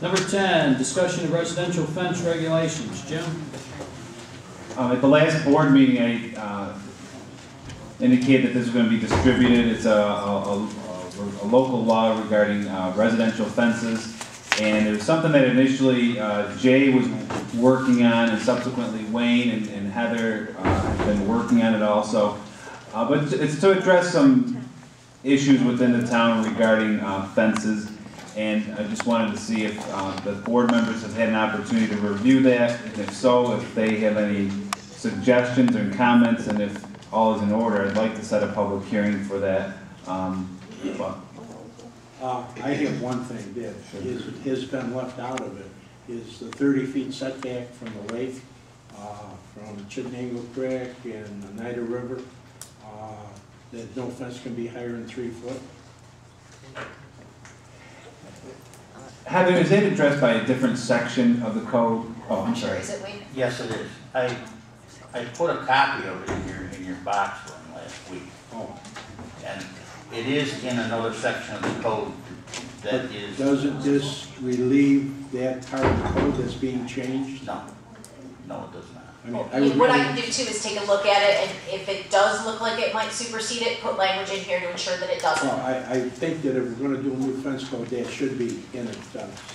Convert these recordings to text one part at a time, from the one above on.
Number 10, discussion of residential fence regulations. Jim? At the last board meeting, I indicated that this is going to be distributed. It's a local law regarding residential fences. And it was something that initially Jay was working on, and subsequently Wayne and Heather have been working on it also. But it's to address some issues within the town regarding fences. And I just wanted to see if the board members have had an opportunity to review that, and if so, if they have any suggestions or comments, and if all is in order, I'd like to set a public hearing for that. I have one thing that has been left out of it, is the 30 feet setback from the lake, from Chittenango Creek and the Nida River, that no fence can be higher than 3 foot. Heather, is that addressed by a different section of the code? Oh, I'm sorry. Is it Wayne? Yes, it is. I put a copy of it in your box from last week. Oh. And it is in another section of the code that is... Doesn't this relieve that part of the code that's being changed? No. No, it does not. What I can do too is take a look at it, and if it does look like it might supersede it, put language in here to ensure that it doesn't. Well, I think that if we're going to do a new fence code, that should be in it,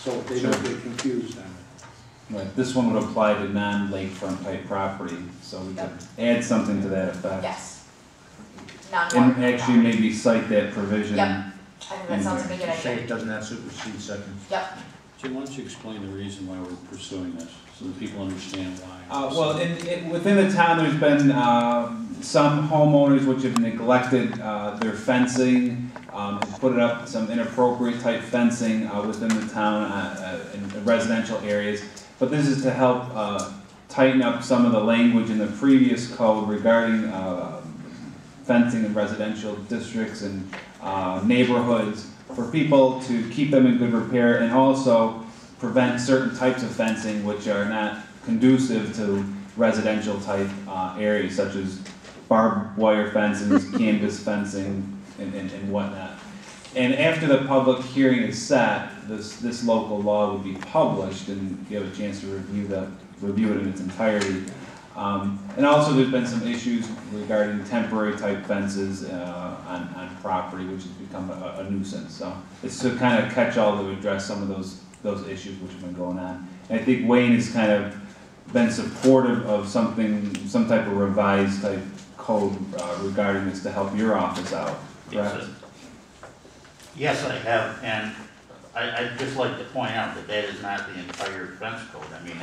so they don't get confused on it. Right. This one would apply to non-lakefront type property, so we could add something to that effect. Yes. And actually maybe cite that provision. Yep. I think that sounds like a good Say idea. it doesn't have supersede seconds. Yep. Jim, why don't you explain the reason why we're pursuing this, so that people understand why? Well, within the town, there's been some homeowners which have neglected their fencing, and put it up some inappropriate type fencing within the town in residential areas. But this is to help tighten up some of the language in the previous code regarding fencing in residential districts and neighborhoods, for people to keep them in good repair, and also prevent certain types of fencing which are not conducive to residential type areas, such as barbed wire fences, canvas fencing, and whatnot. And after the public hearing is set, this local law would be published, and you have a chance to review it in its entirety. And also there's been some issues regarding temporary type fences on property, which has become a nuisance. So it's to kind of catch all to address some of those issues which have been going on. And I think Wayne has kind of been supportive of some type of revised type code regarding this to help your office out, correct? Yes, I have, and I'd just like to point out that that is not the entire fence code. I mean,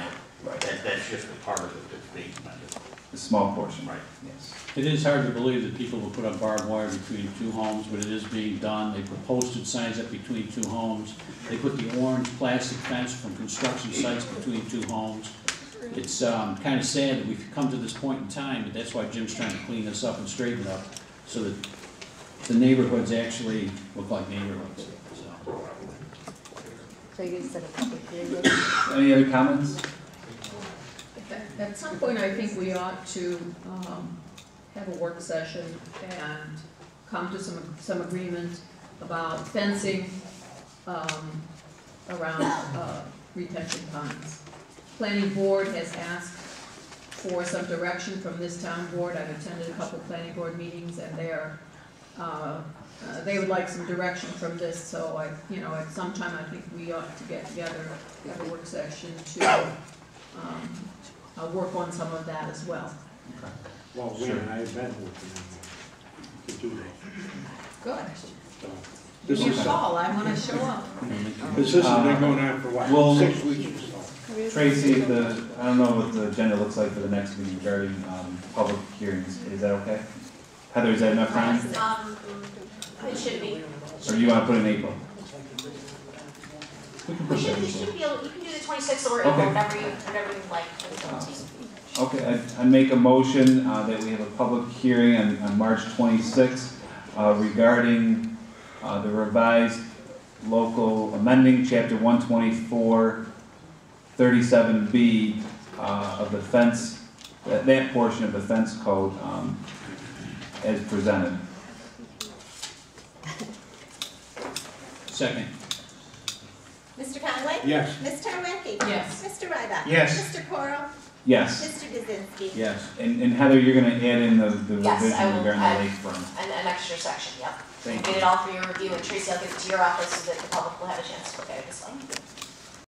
that's just a part of it that's being amended. A small portion. Right. Yes. It is hard to believe that people will put up barbed wire between two homes, but it is being done. They put posted signs up between two homes. They put the orange plastic fence from construction sites between two homes. It's kind of sad that we've come to this point in time, but that's why Jim's trying to clean this up and straighten it up, so that the neighborhoods actually look like neighborhoods. So you said a public hearing. Any other comments? At some point, I think we ought to have a work session and come to some agreement about fencing around retention ponds. Planning board has asked for some direction from this town board. I've attended a couple planning board meetings, and they would like some direction from this. So at some time, I think we ought to get together, have a work session to work on some of that as well. Okay. Well, Wayne and I have been working on that, to do that. Good. So, Give me a call, I want to show up. this has been going on for what, Well, 6 weeks or so? Tracy, I don't know what the agenda looks like for the next meeting regarding public hearings. Is that okay? Heather, is that enough time? It should be. Or do you want to put in April? We can push that. You should be able, you can do the 26th or Okay. whatever you like. Okay, I make a motion that we have a public hearing on March 26th regarding the revised local amending chapter 124 37B of the fence, that portion of the fence code as presented. Second. Mr. Conway? Yes. Ms. Tarwecki? Yes. Mr. Ryback? Yes. Mr. Corral? Yes. Mr. Kaczynski? Yes. And Heather, you're gonna add in the Yes, I revision will regarding add- the lakefront. An extra section, yep. Thank Get you. it all for your review, and Tracy, I'll give it to your office so that the public will have a chance to look at it as well.